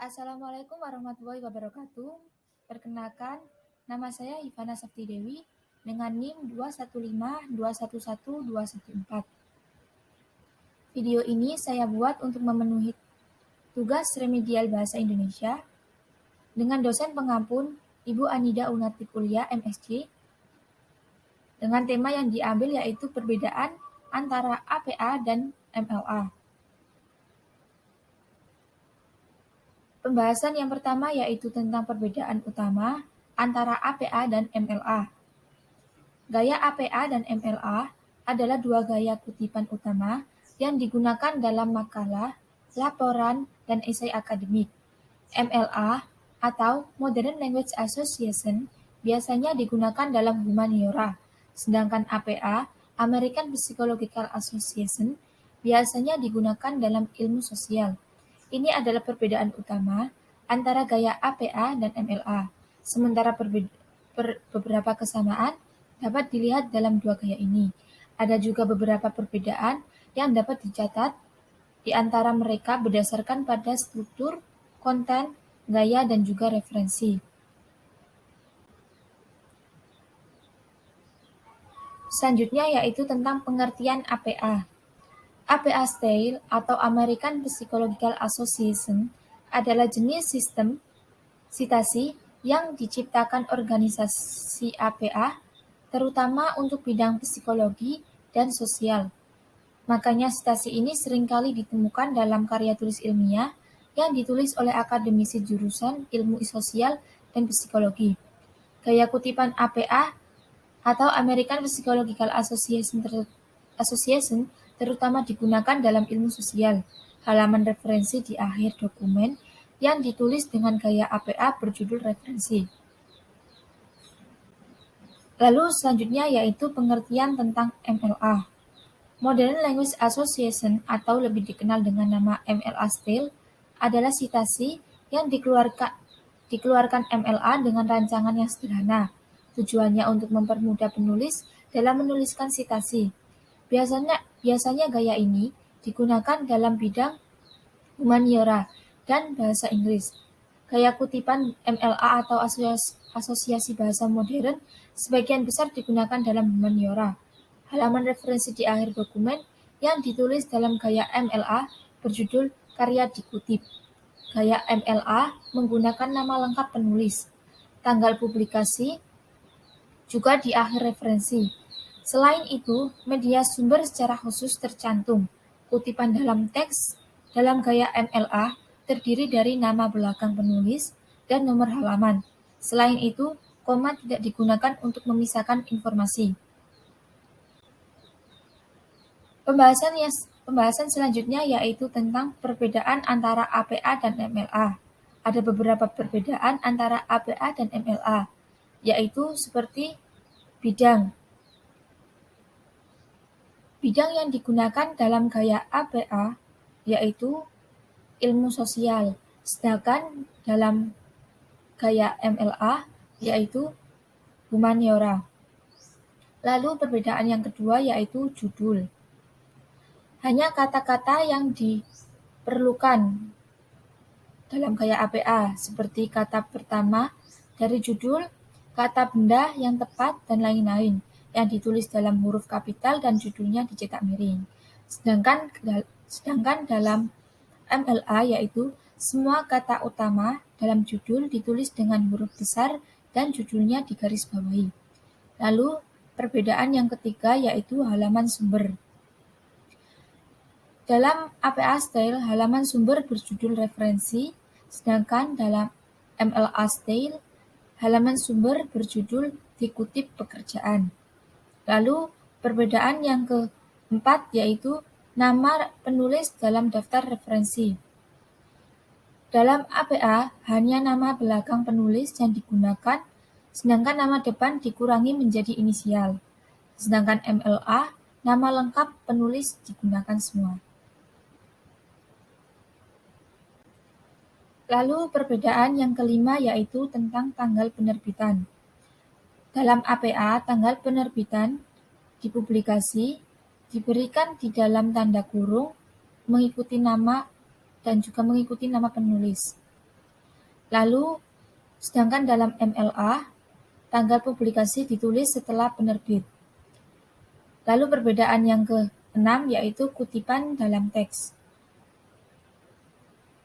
Assalamualaikum warahmatullahi wabarakatuh. Perkenalkan, nama saya Ivana Sakti Dewi dengan NIM 215211214. Video ini saya buat untuk memenuhi tugas remedial Bahasa Indonesia dengan dosen pengampun Ibu Anida Unati Kuliah MSc dengan tema yang diambil yaitu perbedaan antara APA dan MLA. Pembahasan yang pertama yaitu tentang perbedaan utama antara APA dan MLA. Gaya APA dan MLA adalah dua gaya kutipan utama yang digunakan dalam makalah, laporan, dan esai akademik. MLA atau Modern Language Association biasanya digunakan dalam humaniora, sedangkan APA, American Psychological Association, biasanya digunakan dalam ilmu sosial. Ini adalah perbedaan utama antara gaya APA dan MLA, sementara beberapa kesamaan dapat dilihat dalam dua gaya ini. Ada juga beberapa perbedaan yang dapat dicatat di antara mereka berdasarkan pada struktur, konten, gaya, dan juga referensi. Selanjutnya yaitu tentang pengertian APA. APA Style atau American Psychological Association adalah jenis sistem sitasi yang diciptakan organisasi APA terutama untuk bidang psikologi dan sosial. Makanya sitasi ini seringkali ditemukan dalam karya tulis ilmiah yang ditulis oleh akademisi jurusan ilmu sosial dan psikologi. Gaya kutipan APA atau American Psychological Association terutama digunakan dalam ilmu sosial. Halaman referensi di akhir dokumen yang ditulis dengan gaya APA berjudul referensi. Lalu selanjutnya yaitu pengertian tentang MLA. Modern Language Association atau lebih dikenal dengan nama MLA Style adalah sitasi yang dikeluarkan MLA dengan rancangan yang sederhana. Tujuannya untuk mempermudah penulis dalam menuliskan sitasi. Biasanya gaya ini digunakan dalam bidang humaniora dan bahasa Inggris. Gaya kutipan MLA atau asosiasi bahasa modern sebagian besar digunakan dalam humaniora. Halaman referensi di akhir dokumen yang ditulis dalam gaya MLA berjudul karya dikutip. Gaya MLA menggunakan nama lengkap penulis, tanggal publikasi, juga di akhir referensi. Selain itu, media sumber secara khusus tercantum. Kutipan dalam teks dalam gaya MLA terdiri dari nama belakang penulis dan nomor halaman. Selain itu, koma tidak digunakan untuk memisahkan informasi. Pembahasan selanjutnya yaitu tentang perbedaan antara APA dan MLA. Ada beberapa perbedaan antara APA dan MLA, yaitu seperti bidang. Bidang yang digunakan dalam gaya APA yaitu ilmu sosial, sedangkan dalam gaya MLA yaitu humaniora. Lalu perbedaan yang kedua yaitu judul. Hanya kata-kata yang diperlukan dalam gaya APA, seperti kata pertama dari judul, kata benda yang tepat, dan lain-lain, yang ditulis dalam huruf kapital dan judulnya dicetak miring. Sedangkan dalam MLA yaitu semua kata utama dalam judul ditulis dengan huruf besar dan judulnya digarisbawahi. Lalu perbedaan yang ketiga yaitu halaman sumber. Dalam APA Style, halaman sumber berjudul referensi, sedangkan dalam MLA Style, halaman sumber berjudul dikutip pekerjaan. Lalu perbedaan yang keempat yaitu nama penulis dalam daftar referensi. Dalam APA, hanya nama belakang penulis yang digunakan, sedangkan nama depan dikurangi menjadi inisial. Sedangkan MLA, nama lengkap penulis digunakan semua. Lalu perbedaan yang kelima yaitu tentang tanggal penerbitan. Dalam APA, tanggal penerbitan dipublikasi diberikan di dalam tanda kurung mengikuti nama dan juga mengikuti nama penulis. Lalu, sedangkan dalam MLA, tanggal publikasi ditulis setelah penerbit. Lalu perbedaan yang ke-6 yaitu kutipan dalam teks.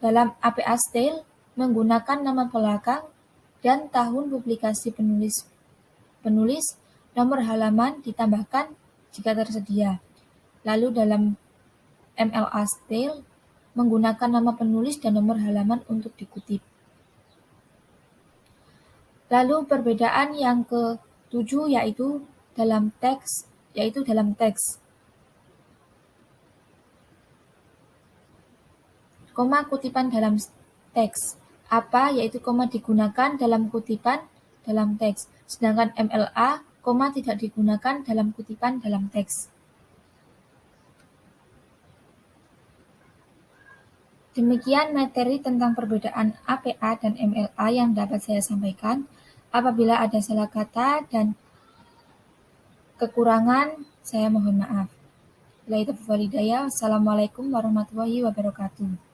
Dalam APA Style, menggunakan nama belakang dan tahun publikasi penulis, nomor halaman ditambahkan jika tersedia. Lalu dalam MLA Style, menggunakan nama penulis dan nomor halaman untuk dikutip. Lalu perbedaan yang ke-7 yaitu dalam teks. Koma kutipan dalam teks. Apa yaitu koma digunakan dalam kutipan dalam teks. Sedangkan MLA, koma tidak digunakan dalam kutipan dalam teks. Demikian materi tentang perbedaan APA dan MLA yang dapat saya sampaikan. Apabila ada salah kata dan kekurangan, saya mohon maaf. Wassalamualaikum warahmatullahi wabarakatuh.